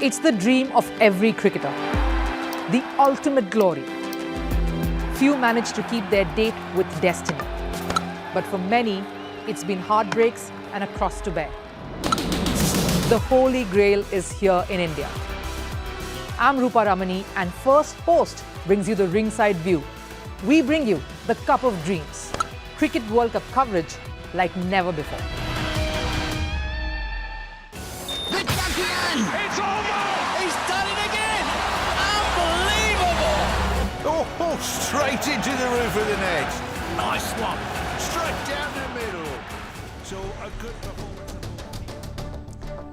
It's the dream of every cricketer, the ultimate glory. Few manage to keep their date with destiny. But for many, it's been heartbreaks and a cross to bear. The Holy Grail is here in India. I'm Rupha Ramani, and Firstpost brings you the ringside view. We bring you the Cup of Dreams. Cricket World Cup coverage like never before. It's over! He's done it again! Unbelievable! Oh, straight into the roof of the net. Nice one. Straight down the middle. So a good performance.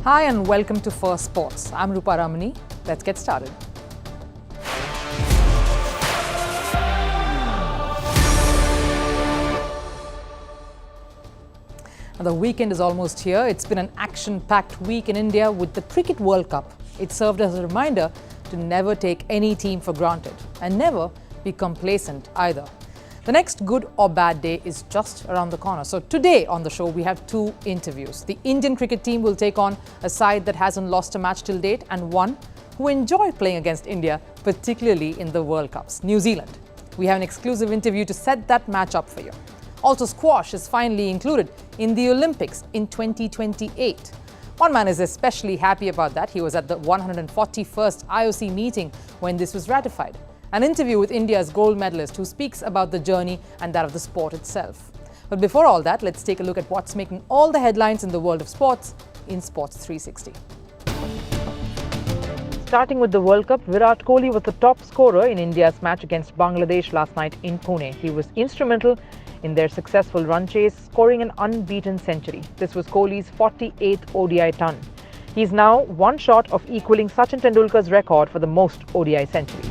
Hi and welcome to Firstpost. I'm Rupha Ramani. Let's get started. The weekend is almost here. It's been an action-packed week in India with the Cricket World Cup. It served as a reminder to never take any team for granted and never be complacent either. The next good or bad day is just around the corner. So today on the show, we have two interviews. The Indian cricket team will take on a side that hasn't lost a match till date and one who enjoy playing against India, particularly in the World Cups, New Zealand. We have an exclusive interview to set that match up for you. Also, squash is finally included in the Olympics in 2028. One man is especially happy about that. He was at the 141st IOC meeting when this was ratified. An interview with India's gold medalist who speaks about the journey and that of the sport itself. But before all that, let's take a look at what's making all the headlines in the world of sports in Sports 360. Starting with the World Cup, Virat Kohli was the top scorer in India's match against Bangladesh last night in Pune. He was instrumental in their successful run chase, scoring an unbeaten century. This was Kohli's 48th ODI ton. He is now one shot of equaling Sachin Tendulkar's record for the most ODI centuries.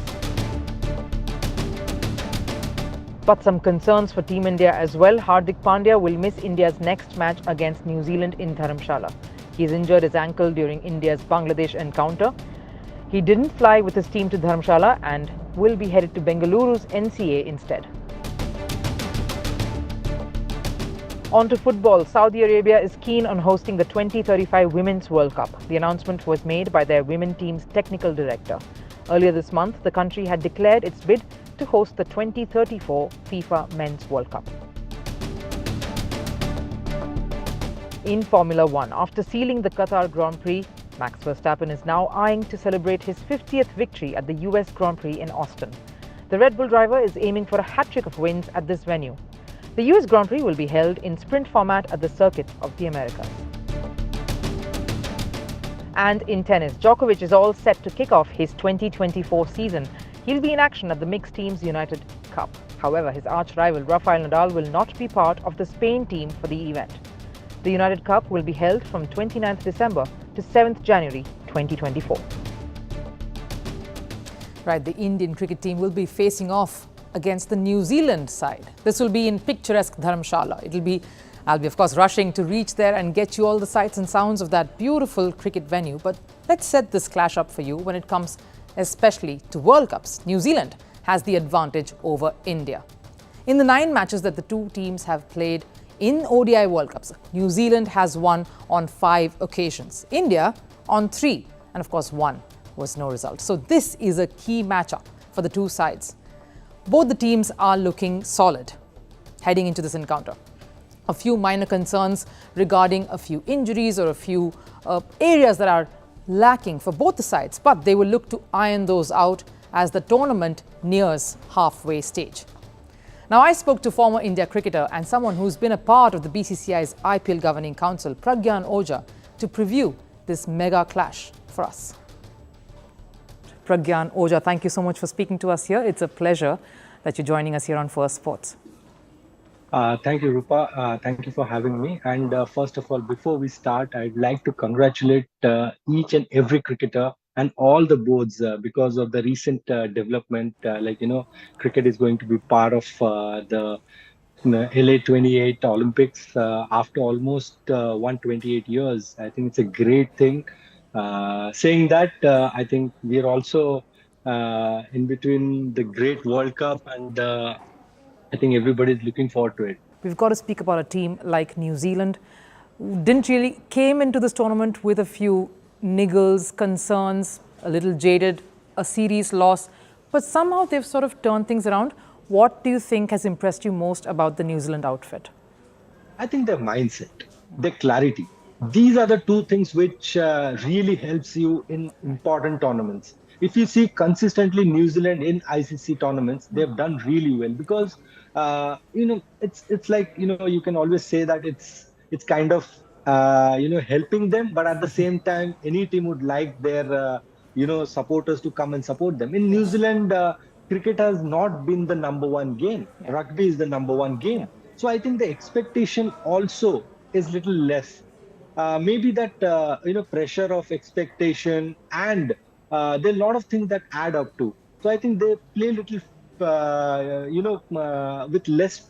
But some concerns for Team India as well. Hardik Pandya will miss India's next match against New Zealand in Dharamsala. He's injured his ankle during India's Bangladesh encounter. He didn't fly with his team to Dharamsala and will be headed to Bengaluru's NCA instead. On to football. Saudi Arabia is keen on hosting the 2035 Women's World Cup. The announcement was made by their women team's technical director. Earlier this month, the country had declared its bid to host the 2034 FIFA Men's World Cup. In Formula One, after sealing the Qatar Grand Prix, Max Verstappen is now eyeing to celebrate his 50th victory at the US Grand Prix in Austin. The Red Bull driver is aiming for a hat-trick of wins at this venue. The US Grand Prix will be held in sprint format at the Circuit of the Americas. And in tennis, Djokovic is all set to kick off his 2024 season. He'll be in action at the Mixed Teams United Cup. However, his arch-rival Rafael Nadal will not be part of the Spain team for the event. The United Cup will be held from 29th December to 7th January 2024. Right, the Indian cricket team will be facing off against the New Zealand side. This will be in picturesque Dharamsala. I'll be of course rushing to reach there and get you all the sights and sounds of that beautiful cricket venue. But let's set this clash up for you when it comes especially to World Cups. New Zealand has the advantage over India. In the 9 matches that the two teams have played in ODI World Cups, New Zealand has won on 5 occasions. India on 3, and of course 1 was no result. So this is a key matchup for the two sides. Both the teams are looking solid heading into this encounter. A few minor concerns regarding a few injuries or a few areas that are lacking for both the sides, but they will look to iron those out as the tournament nears halfway stage. Now, I spoke to former India cricketer and someone who's been a part of the BCCI's IPL Governing Council, Pragyan Ojha, to preview this mega clash for us. Pragyan Ojha, thank you so much for speaking to us here. It's a pleasure that you're joining us here on Firstpost. Thank you, Rupa. Thank you for having me. And first of all, before we start, I'd like to congratulate each and every cricketer and all the boards because of the recent development. Cricket is going to be part of the LA 28 Olympics after almost 128 years. I think it's a great thing. Saying that, I think we're also in between the great World Cup, and I think everybody's looking forward to it. We've got to speak about a team like New Zealand, who didn't really came into this tournament with a few niggles, concerns, a little jaded, a series loss, but somehow they've sort of turned things around. What do you think has impressed you most about the New Zealand outfit? I think their mindset, their clarity. These are the two things which really helps you in important tournaments. If you see consistently New Zealand in ICC tournaments, they've done really well because it's like you can always say that it's kind of helping them, but at the same time, any team would like their supporters to come and support them. In New Yes. Zealand, cricket has not been the number one game. Yeah. Rugby is the number one Yeah. game. So I think the expectation also is little less. Maybe that pressure of expectation and there are a lot of things that add up to. So I think they play little with less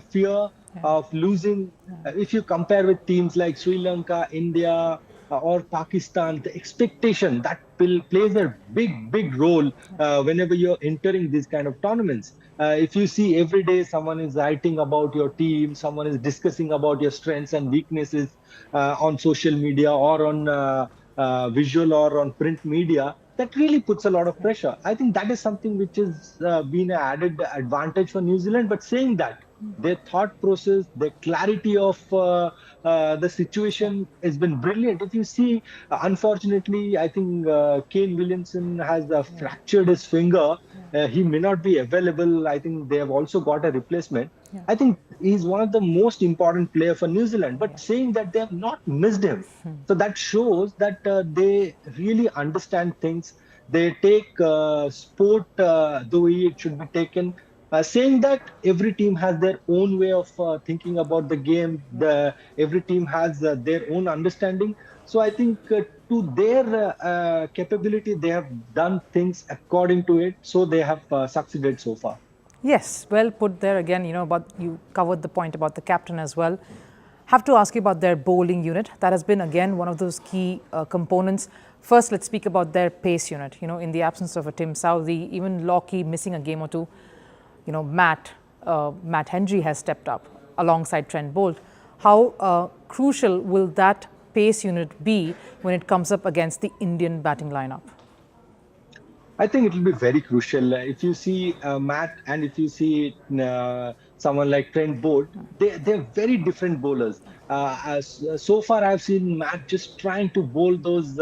fear Yeah. of losing. If you compare with teams like Sri Lanka, India, or Pakistan, the expectation that plays a big role whenever you're entering these kind of tournaments. If you see every day someone is writing about your team, someone is discussing about your strengths and weaknesses on social media or on visual or on print media, that really puts a lot of pressure. I think that is something which has been an added advantage for New Zealand. But saying that, their thought process, their clarity of the situation has been brilliant. If you see, unfortunately, I think Kane Williamson has fractured his finger. He may not be available. I think they have also got a replacement. Yeah. I think he's one of the most important player for New Zealand. But saying that they have not missed him, so that shows that they really understand things. They take sport the way it should be taken. Saying that every team has their own way of thinking about the game. Every team has their own understanding. So I think to their capability, they have done things according to it. So they have succeeded so far. Yes, well put there again, but you covered the point about the captain as well. Have to ask you about their bowling unit. That has been again one of those key components. First, let's speak about their pace unit. In the absence of a Tim Southee, even Lockie missing a game or two, Matt Henry has stepped up alongside Trent Bolt. How crucial will that pace unit be when it comes up against the Indian batting lineup? I think it will be very crucial. If you see Matt and if you see someone like Trent Bolt, they're very different bowlers. So far, I've seen Matt just trying to bowl those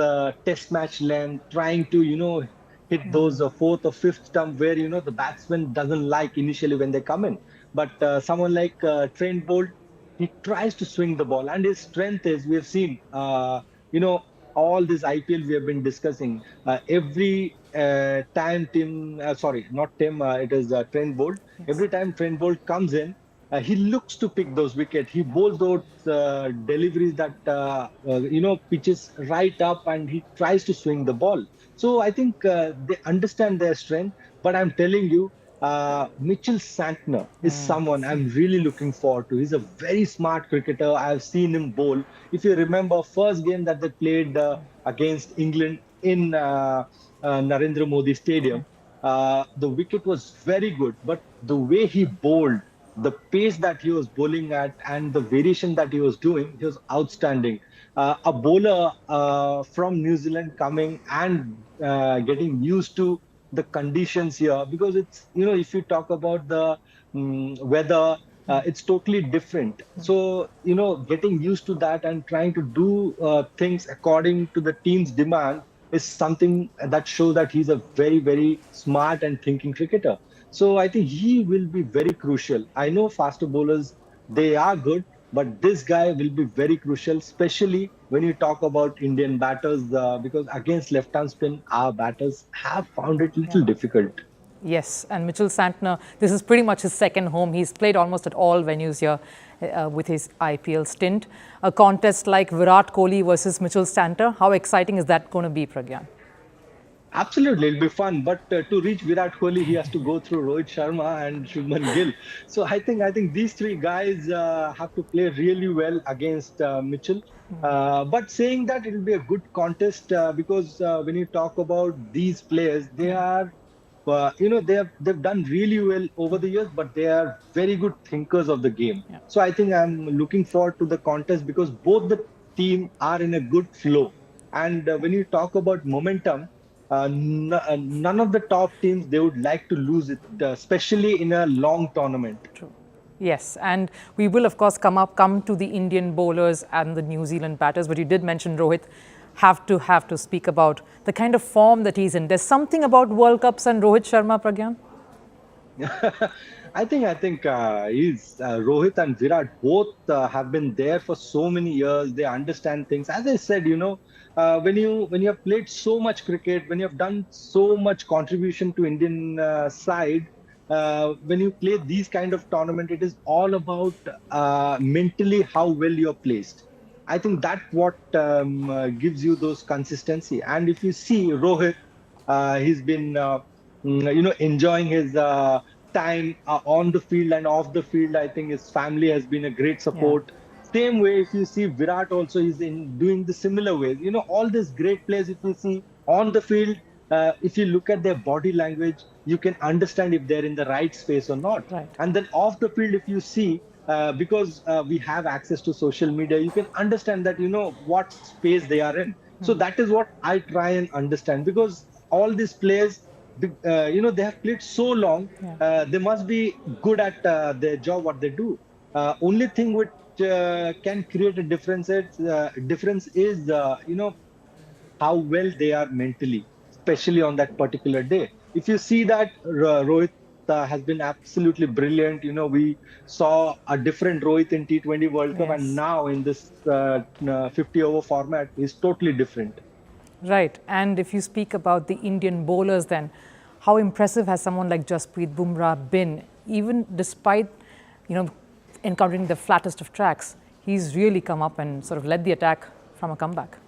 test match length, trying to hit those fourth or fifth stump where the batsman doesn't like initially when they come in. But someone like Trent Bolt, he tries to swing the ball, and his strength is we have seen. You know all this IPL we have been discussing. Every time sorry, not Tim, it is Trent Bolt. Yes. Every time Trent Bolt comes in, he looks to pick those wickets. He bowls those deliveries that pitches right up, and he tries to swing the ball. So I think they understand their strength. But I'm telling you, Mitchell Santner is someone I'm really looking forward to. He's a very smart cricketer. I've seen him bowl. If you remember, first game that they played against England in Narendra Modi Stadium, the wicket was very good, but the way he bowled, the pace that he was bowling at, and the variation that he was doing, he was outstanding. A bowler from New Zealand coming and getting used to the conditions here, because it's if you talk about the weather, it's totally different. So getting used to that and trying to do things according to the team's demand is something that shows that he's a very smart and thinking cricketer. So I think he will be very crucial. I know faster bowlers, they are good, but this guy will be very crucial, especially when you talk about Indian batters, because against left-hand spin, our batters have found it a little difficult. Yes, and Mitchell Santner, this is pretty much his second home. He's played almost at all venues here with his IPL stint. A contest like Virat Kohli versus Mitchell Santner, how exciting is that going to be, Pragyan? Absolutely, it'll be fun. But to reach Virat Kohli, he has to go through Rohit Sharma and Shubman Gill. So I think these three guys have to play really well against Mitchell. But saying that, it'll be a good contest because when you talk about these players, they are they've done really well over the years, but they are very good thinkers of the game. Yeah. So I think I'm looking forward to the contest because both the team are in a good flow. And when you talk about momentum, none of the top teams, they would like to lose it, especially in a long tournament. True. Yes, and we will of course come to the Indian bowlers and the New Zealand batters. But you did mention Rohit. Have to speak about the kind of form that he's in. There's something about World Cups and Rohit Sharma, Pragyan. I think he's Rohit and Virat both have been there for so many years. They understand things. As I said, when you have played so much cricket, when you have done so much contribution to Indian side, when you play these kind of tournament, it is all about mentally how well you're placed. I think that what gives you those consistency. And if you see Rohit, he's been enjoying his time on the field and off the field. I think his family has been a great Yeah. support. Same way, if you see Virat also is in doing the similar ways. All these great players, if you see on the field, if you look at their body language, you can understand if they're in the right space or not. Right. And then off the field, if you see, because we have access to social media, you can understand that what space they are in. So that is what I try and understand, because all these players, they have played so long. Yeah. They must be good at their job, what they do. Only thing which can create a difference is how well they are mentally, especially on that particular day. If you see that Rohit has been absolutely brilliant. We saw a different Rohit in T20 World Cup, and Yes. now in this 50-over format, is totally different. Right. And if you speak about the Indian bowlers, then how impressive has someone like Jasprit Bumrah been? Even despite, you know, encountering the flattest of tracks, he's really come up and sort of led the attack from a comeback.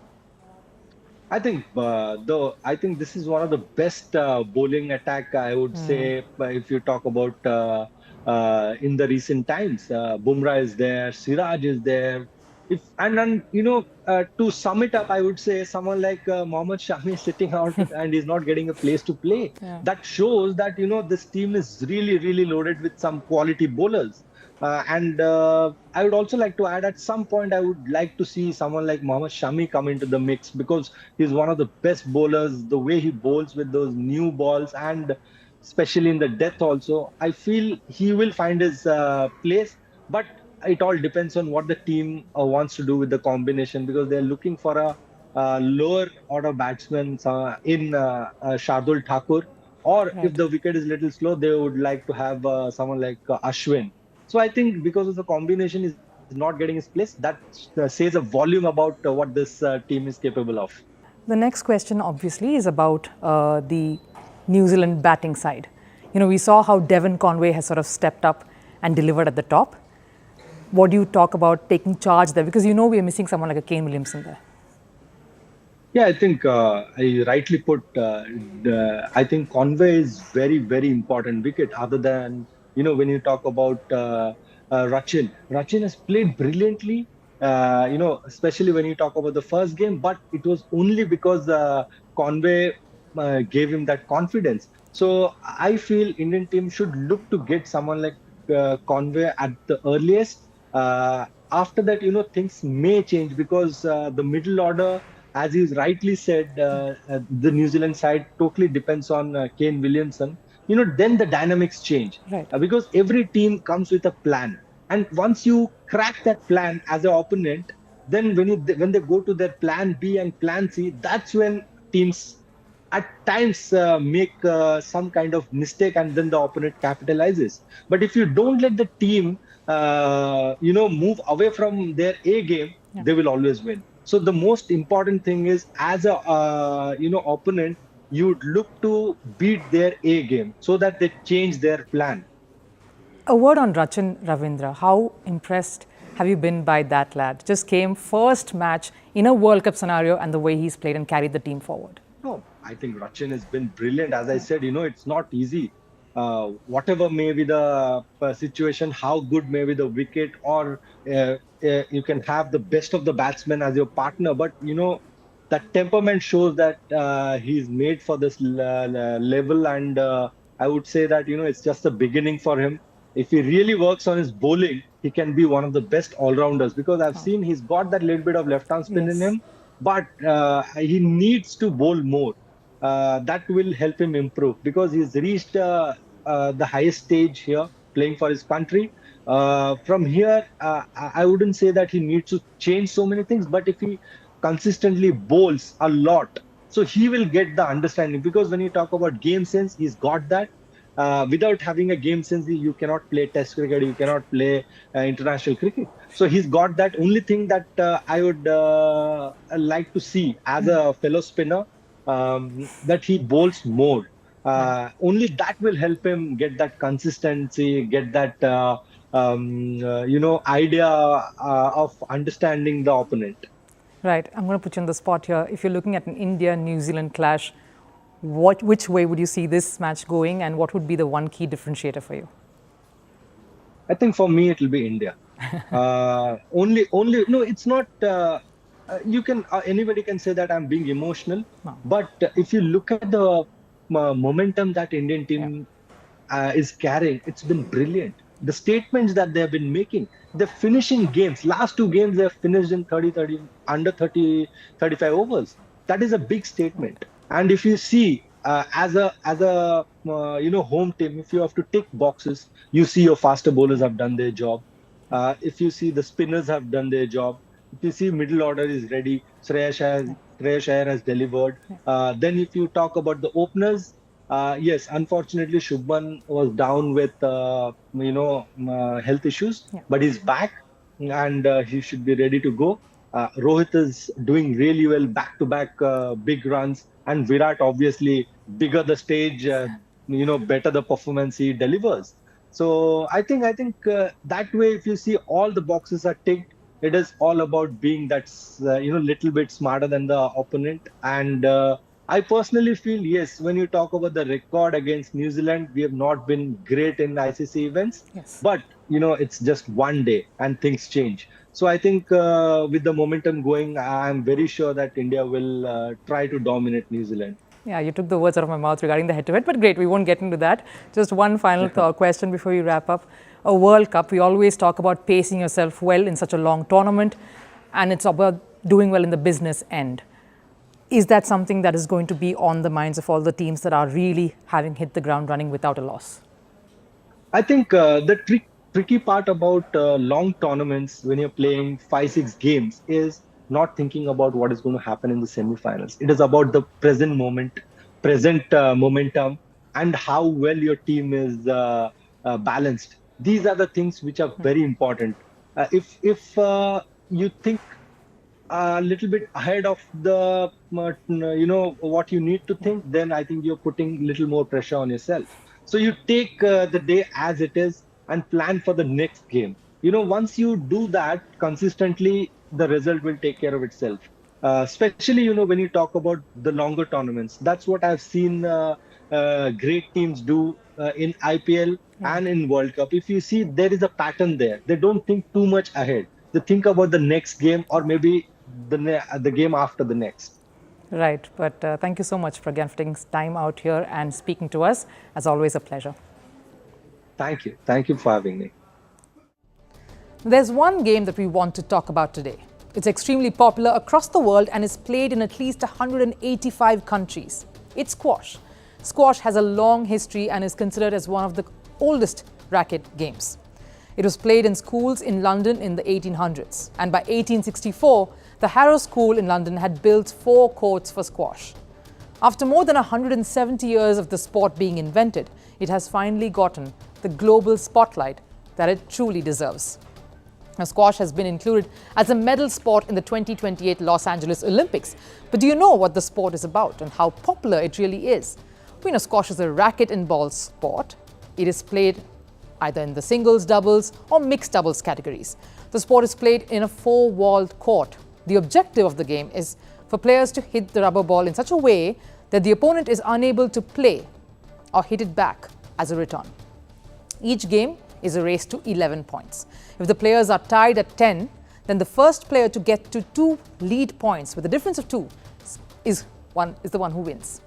I think this is one of the best bowling attack, I would say, if you talk about in the recent times. Bumrah is there, Siraj is there. If and to sum it up, I would say someone like Mohammad Shami is sitting out and is not getting a place to play. Yeah. That shows that this team is really really loaded with some quality bowlers. And I would also like to add, at some point, I would like to see someone like Mohammad Shami come into the mix, because he's one of the best bowlers. The way he bowls with those new balls, and especially in the death also, I feel he will find his place. But it all depends on what the team wants to do with the combination, because they're looking for a lower order batsman in Shardul Thakur. Or if Right. the wicket is little slow, they would like to have someone like Ashwin. So I think because of the combination is not getting his place, that says a volume about what this team is capable of. The next question, obviously, is about the New Zealand batting side. We saw how Devon Conway has sort of stepped up and delivered at the top. What do you talk about taking charge there? Because we are missing someone like a Kane Williamson there. Yeah, I think I rightly put. I think Conway is very, very important wicket. Other than when you talk about Rachin, Rachin has played brilliantly. Especially when you talk about the first game, but it was only because Conway gave him that confidence. So I feel Indian team should look to get someone like Conway at the earliest. After that, things may change, because the middle order, as you rightly said, the New Zealand side totally depends on Kane Williamson. Then the dynamics change. Right. Because every team comes with a plan, and once you crack that plan as an opponent, then when they go to their plan B and plan C, that's when teams at times make some kind of mistake, and then the opponent capitalizes. But if you don't let the team move away from their A game, they will always win. So the most important thing is, as a opponent, you would look to beat their A game so that they change their plan. A word on Rachin Ravindra. How impressed have you been by that lad? Just came first match in a World Cup scenario, and the way he's played and carried the team forward. No, I think Rachin has been brilliant. As I said, it's not easy. Whatever may be the situation, how good may be the wicket, or you can have the best of the batsmen as your partner, but that temperament shows that he's made for this level. And I would say that it's just the beginning for him. If he really works on his bowling, he can be one of the best all-rounders, because I've seen he's got that little bit of left-arm spin in Yes. him. but he needs to bowl more. That will help him improve because he's reached the highest stage here playing for his country. From here, I wouldn't say that he needs to change so many things, but if he consistently bowls a lot, so he will get the understanding. Because when you talk about game sense, he's got that. Without having a game sense, you cannot play Test cricket, you cannot play international cricket. So he's got that. Only thing that I would like to see as a fellow spinner, that he bowls more. Only that will help him get that consistency, get that idea of understanding the opponent. Right. I'm going to put you on the spot here. If you're looking at an India-New Zealand clash, which way would you see this match going, and what would be the one key differentiator for you? I think for me it will be India. No, it's not. You can anybody can say that I'm being emotional, No. but if you look at the momentum that Indian team is carrying, it's been brilliant. The statements that they have been making, they're finishing games. Last two games they have finished in 30, under 30, 35 overs. That is a big statement. And if you see as a home team, if you have to tick boxes, you see your faster bowlers have done their job. If you see the spinners have done their job, if you see middle order is ready, Shreyas Iyer has delivered. Then if you talk about the openers, yes, unfortunately Shubman was down with health issues, Yeah. but he's back and he should be ready to go. Rohit is doing really well, back to back big runs, and Virat obviously bigger the stage, better the performance he delivers. So I think that way, if you see all the boxes are ticked, it is all about being that little bit smarter than the opponent. And I personally feel, yes, when you talk about the record against New Zealand, we have not been great in ICC events, Yes. but it's just one day and things change. So I think with the momentum going, I'm very sure that India will try to dominate New Zealand. Yeah, you took the words out of my mouth regarding the head-to-head, but great, we won't get into that. Just one final question before we wrap up. A World Cup, we always talk about pacing yourself well in such a long tournament, and it's about doing well in the business end. Is that something that is going to be on the minds of all the teams that are really having hit the ground running without a loss? I think the tricky part about long tournaments when you're playing 5, 6 games is not thinking about what is going to happen in the semifinals. It is about the present moment, present momentum, and how well your team is balanced. These are the things which are very important. If you think a little bit ahead of the what you need to think, then I think you're putting little more pressure on yourself. So you take the day as it is and plan for the next game. Once you do that consistently, the result will take care of itself. Especially when you talk about the longer tournaments, that's what I've seen great teams do in IPL and in World Cup. If you see, there is a pattern there. They don't think too much ahead. They think about the next game or maybe the game after the next. Right, but thank you so much, Pragyan, for taking time out here and speaking to us. As always, a pleasure. Thank you. Thank you for having me. There's one game that we want to talk about today. It's extremely popular across the world and is played in at least 185 countries. It's squash. Squash has a long history and is considered as one of the oldest racket games. It was played in schools in London in the 1800s, and by 1864, the Harrow School in London had built 4 courts for squash. After more than 170 years of the sport being invented, it has finally gotten the global spotlight that it truly deserves. Now, squash has been included as a medal sport in the 2028 Los Angeles Olympics. But do you know what the sport is about and how popular it really is? We know squash is a racket and ball sport. It is played either in the singles, doubles, or mixed doubles categories. The sport is played in a 4-walled court. The objective of the game is for players to hit the rubber ball in such a way that the opponent is unable to play or hit it back as a return. Each game is a race to 11 points. If the players are tied at 10, then the first player to get to 2 lead points with a difference of 2 is the one who wins.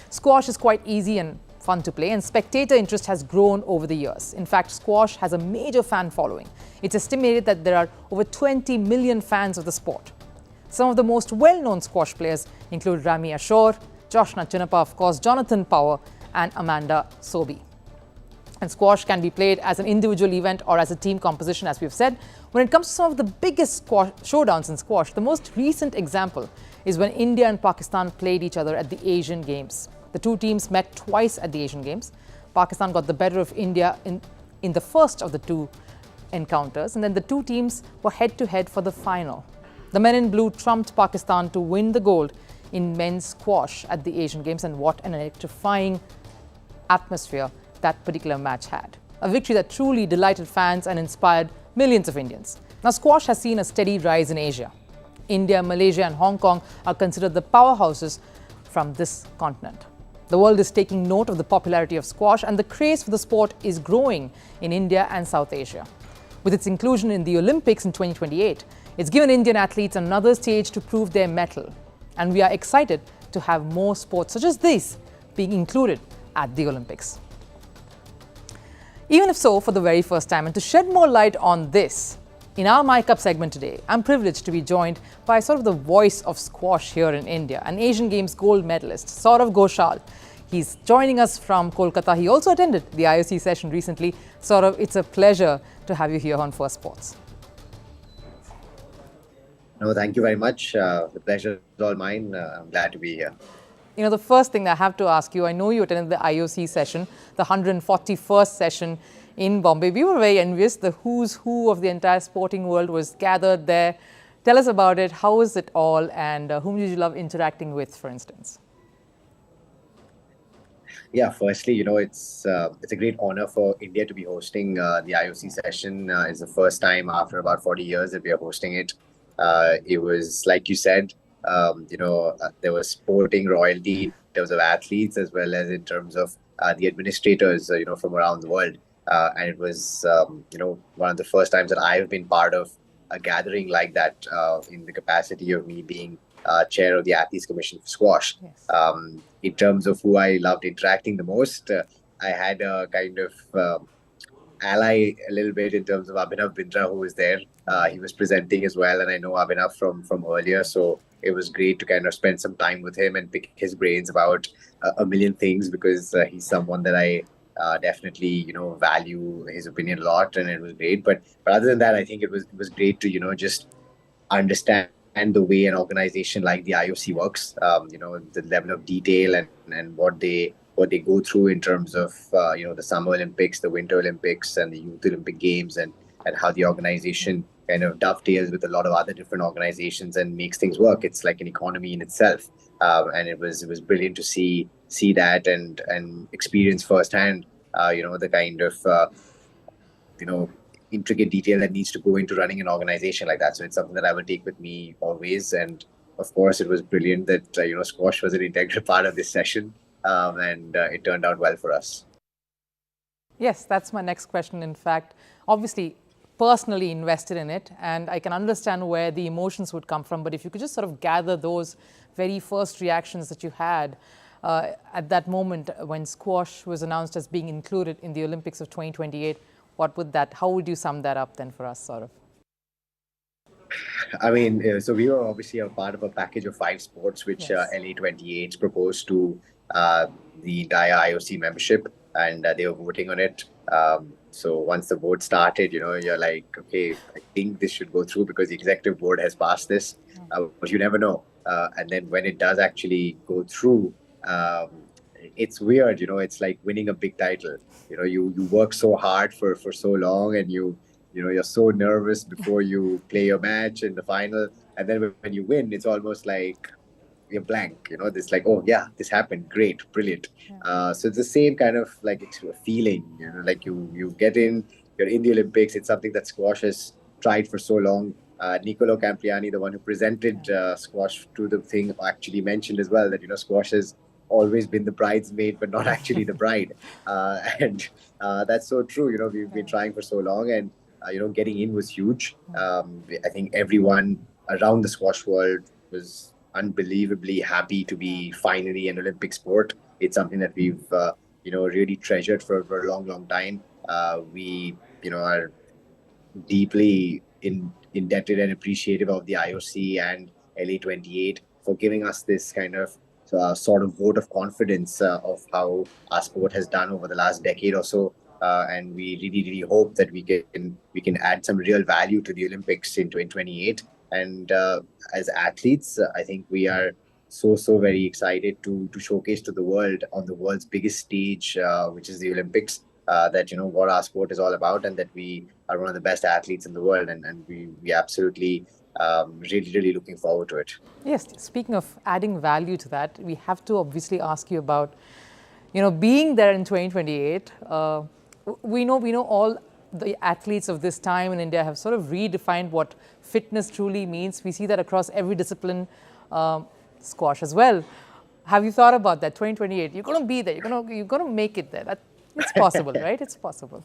Squash is quite easy and fun to play, and spectator interest has grown over the years. In fact, squash has a major fan following. It's estimated that there are over 20 million fans of the sport. Some of the most well-known squash players include Rami Ashore, Joshna Chinnappa, of course, Jonathan Power and Amanda Sobey. And squash can be played as an individual event or as a team composition, as we've said. When it comes to some of the biggest squash showdowns in squash, the most recent example is when India and Pakistan played each other at the Asian Games. The two teams met twice at the Asian Games. Pakistan got the better of India in the first of the two encounters, and then the two teams were head-to-head for the final. The men in blue trumped Pakistan to win the gold in men's squash at the Asian Games, and what an electrifying atmosphere that particular match had. A victory that truly delighted fans and inspired millions of Indians. Now, squash has seen a steady rise in Asia. India, Malaysia and Hong Kong are considered the powerhouses from this continent. The world is taking note of the popularity of squash, and the craze for the sport is growing in India and South Asia. With its inclusion in the Olympics in 2028, it's given Indian athletes another stage to prove their mettle. And we are excited to have more sports such as this being included at the Olympics. Even if so, for the very first time, and to shed more light on this, in our My Cup segment today, I'm privileged to be joined by sort of the voice of squash here in India, an Asian Games gold medalist, Saurav Ghoshal. He's joining us from Kolkata. He also attended the IOC session recently. Saurav, it's a pleasure to have you here on Firstpost. No, thank you very much. The pleasure is all mine. I'm glad to be here. You know, the first thing that I have to ask you, I know you attended the IOC session, the 141st session in Bombay. We were very envious. The who's who of the entire sporting world was gathered there. Tell us about it. How was it all? And whom did you love interacting with, for instance? Yeah, firstly, it's a great honor for India to be hosting the IOC session. It's the first time after about 40 years that we are hosting it. It was, like you said, there was sporting royalty in terms of athletes as well as in terms of the administrators, from around the world. And it was, one of the first times that I've been part of a gathering like that in the capacity of me being chair of the Athletes Commission for Squash. Yes. In terms of who I loved interacting the most, I had a kind of ally a little bit in terms of Abhinav Bindra, who was there. He was presenting as well, and I know Abhinav from earlier, so it was great to kind of spend some time with him and pick his brains about a million things, because he's someone that I definitely value his opinion a lot, and it was great. But other than that, I think it was great to just understand the way an organization like the IOC works, the level of detail and what they go through in terms of the Summer Olympics, the Winter Olympics, and the Youth Olympic Games, and how the organization kind of dovetails with a lot of other different organizations and makes things work. It's like an economy in itself, and it was brilliant to see that and experience firsthand, the kind of intricate detail that needs to go into running an organization like that. So it's something that I will take with me always. And of course, it was brilliant that squash was an integral part of this session, and it turned out well for us. Yes, that's my next question. In fact, obviously, personally invested in it, and I can understand where the emotions would come from. But if you could just sort of gather those very first reactions that you had at that moment when squash was announced as being included in the Olympics of 2028, how would you sum that up then for us, sort of? I mean, so we were obviously a part of a package of 5 sports, which Yes. LA28 proposed to the entire IOC membership, and they were voting on it. So once the vote started, you're like, okay, I think this should go through because the executive board has passed this, but you never know. And then when it does actually go through, it's weird, it's like winning a big title. You work so hard for so long, and you're so nervous before you play your match in the final, and then when you win, it's almost like you're blank. This like, oh yeah, this happened, great, brilliant. So it's the same kind of like feeling. Like you get you're in the Olympics. It's something that squash has tried for so long. Nicolo Campriani, the one who presented squash to the thing, actually mentioned as well that squash has always been the bridesmaid, but not actually the bride. And that's so true. We've been trying for so long, and getting in was huge. I think everyone around the squash world was unbelievably happy to be finally an Olympic sport. It's something that we've really treasured for a long time. We are deeply indebted and appreciative of the IOC and LA28 for giving us this kind of sort of vote of confidence of how our sport has done over the last decade or so. And we really hope that we can add some real value to the Olympics in 2028. And as athletes, I think we are so very excited to showcase to the world on the world's biggest stage, which is the Olympics, that what our sport is all about, and that we are one of the best athletes in the world, and we absolutely really looking forward to it. Yes, speaking of adding value to that, we have to obviously ask you about, being there in 2028. We know all the athletes of this time in India have sort of redefined what fitness truly means. We see that across every discipline, squash as well. Have you thought about that? 2028, you're going to be there. You're going to make it there. It's possible, right? It's possible.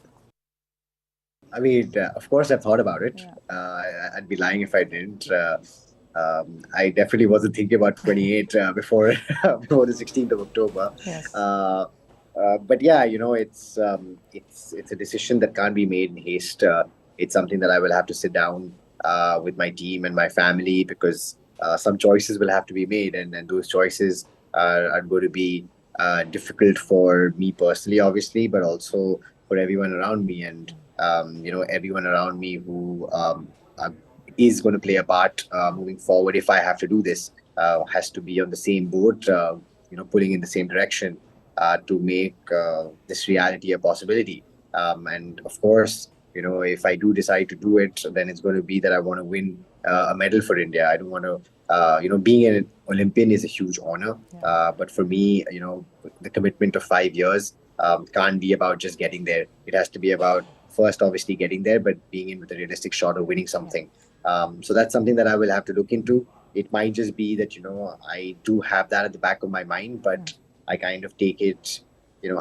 I mean, of course, I've thought about it. Yeah. I'd be lying if I didn't. I definitely wasn't thinking about 28 before before the 16th of October. Yes. But yeah, it's a decision that can't be made in haste. It's something that I will have to sit down with my team and my family, because some choices will have to be made, and those choices are going to be difficult for me personally, obviously, but also for everyone around me. And everyone around me who is going to play a part moving forward. If I have to do this, has to be on the same boat, pulling in the same direction to make this reality a possibility. And of course, if I do decide to do it, then it's going to be that I want to win a medal for India. I don't want to, being an Olympian is a huge honor. But for me, the commitment of 5 years can't be about just getting there. It has to be about first, obviously, getting there, but being in with a realistic shot of winning something. So that's something that I will have to look into. It might just be that, I do have that at the back of my mind, but I kind of take it,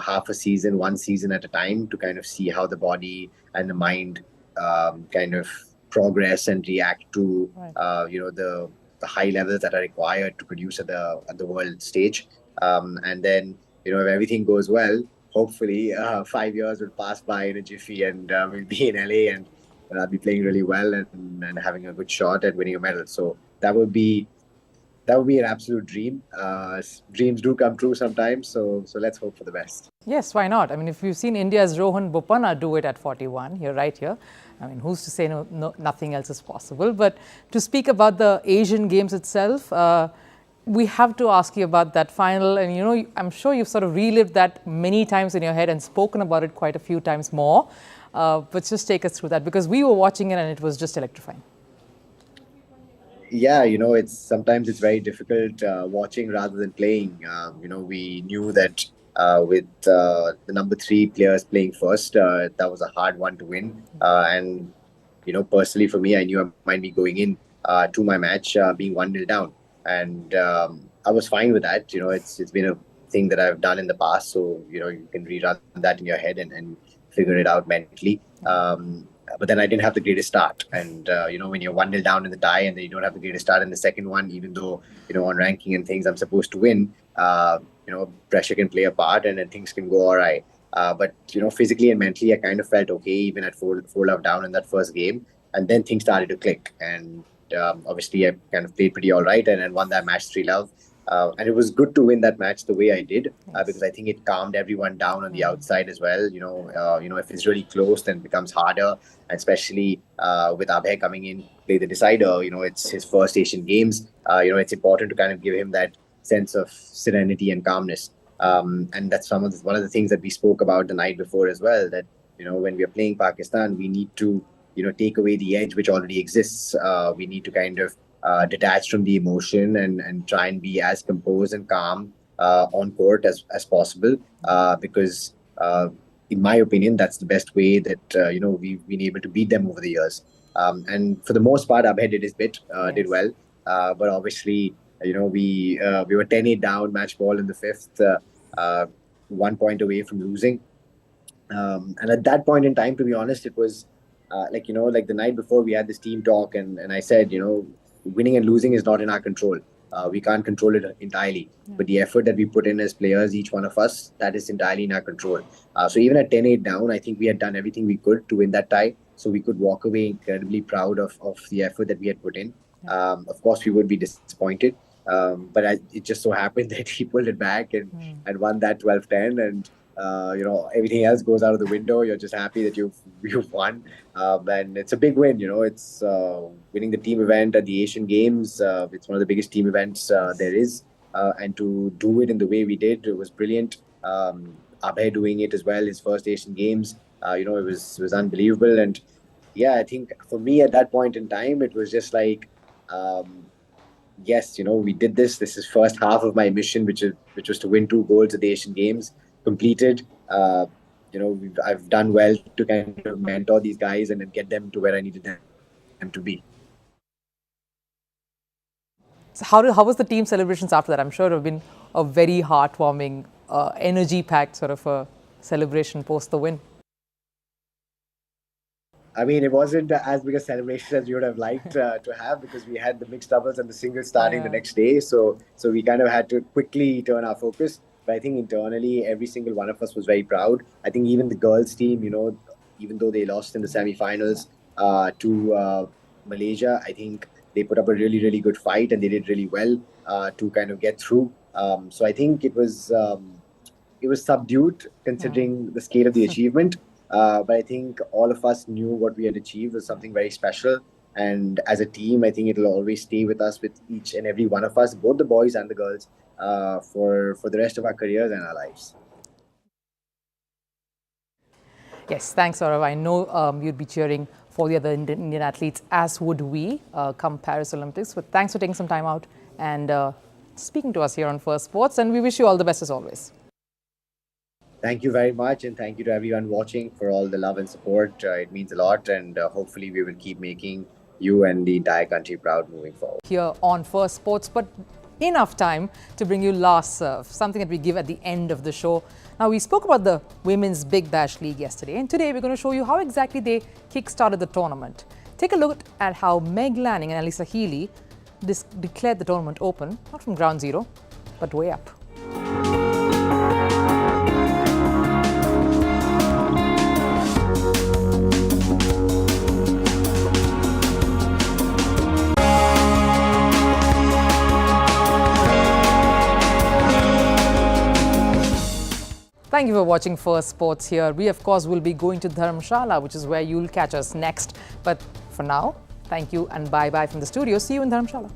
half a season, one season at a time, to kind of see how the body and the mind kind of progress and react to, the high levels that are required to produce at the world stage. And then, if everything goes well, hopefully 5 years will pass by in a jiffy, and we'll be in LA, and I'll be playing really well and having a good shot at winning a medal. So that would be an absolute dream. Dreams do come true sometimes, so let's hope for the best. Yes, why not? I mean, if you've seen India's Rohan Bopanna do it at 41, you're right here. I mean, who's to say no, nothing else is possible? But to speak about the Asian Games itself, we have to ask you about that final. And, I'm sure you've sort of relived that many times in your head and spoken about it quite a few times more. But just take us through that, because we were watching it and it was just electrifying. Yeah, sometimes it's very difficult watching rather than playing. We knew that with the number 3 players playing first, that was a hard one to win. And personally for me, I knew I might be going in to my match being 1-0 down, and I was fine with that. It's been a thing that I've done in the past, so you can rerun that in your head and figure it out mentally. But then I didn't have the greatest start. And, when you're 1-0 down in the tie, and then you don't have the greatest start in the second one, even though, on ranking and things, I'm supposed to win, pressure can play a part, and then things can go all right. But, physically and mentally, I kind of felt okay, even at 4-love down in that first game. And then things started to click. And obviously, I kind of played pretty all right, and won that match 3-love. And it was good to win that match the way I did, because I think it calmed everyone down on the outside as well. If it's really close, then it becomes harder, especially with Abhay coming in, play the decider. It's his first Asian Games. It's important to kind of give him that sense of serenity and calmness. And that's one of the things that we spoke about the night before as well, that, when we are playing Pakistan, we need to, take away the edge which already exists. We need to kind of detached from the emotion and try and be as composed and calm on court as possible, because in my opinion, that's the best way that we've been able to beat them over the years. And for the most part, Abhay did his bit, did well, but obviously we were 10-8 down, match ball in the 5th, 1 point away from losing, and at that point in time, to be honest, it was like the night before, we had this team talk, and I said, winning and losing is not in our control. We can't control it entirely. But the effort that we put in as players, each one of us, that is entirely in our control. So even at 10-8 down, I think we had done everything we could to win that tie. So we could walk away incredibly proud of the effort that we had put in. Of course, we would be disappointed. But it just so happened that he pulled it back and won that 12-10. And, everything else goes out of the window. You're just happy that you've won. And it's a big win. It's winning the team event at the Asian Games. It's one of the biggest team events there is. And to do it in the way we did, it was brilliant. Abhay doing it as well, his first Asian Games, it was unbelievable. And yeah, I think for me at that point in time, it was just like, yes, we did this. This is first half of my mission, which was to win 2 golds at the Asian Games, completed. I've done well to kind of mentor these guys and then get them to where I needed them to be. So how was the team celebrations after that? I'm sure it would have been a very heartwarming, energy-packed sort of a celebration post the win. I mean, it wasn't as big a celebration as we would have liked to have, because we had the mixed doubles and the singles starting the next day. So we kind of had to quickly turn our focus. But I think internally, every single one of us was very proud. I think even the girls' team, even though they lost in the semi-finals to Malaysia, I think they put up a really, really good fight and they did really well to kind of get through. So I think it was subdued considering the scale of the achievement. But I think all of us knew what we had achieved was something very special. And as a team, I think it'll always stay with us, with each and every one of us, both the boys and the girls, for the rest of our careers and our lives. Yes, thanks, Saurav. I know you'd be cheering for the other Indian athletes, as would we, come Paris Olympics. But thanks for taking some time out and speaking to us here on Firstpost. And we wish you all the best as always. Thank you very much, and thank you to everyone watching for all the love and support. It means a lot, and hopefully we will keep making you and the entire country proud moving forward. Here on Firstpost, but enough time to bring you Last Serve, something that we give at the end of the show. Now, we spoke about the Women's Big Bash League yesterday, and today we're going to show you how exactly they kick-started the tournament. Take a look at how Meg Lanning and Alyssa Healy declared the tournament open, not from ground zero, but way up. Thank you for watching Firstpost here. We, of course, will be going to Dharamsala, which is where you'll catch us next. But for now, thank you and bye-bye from the studio. See you in Dharamsala.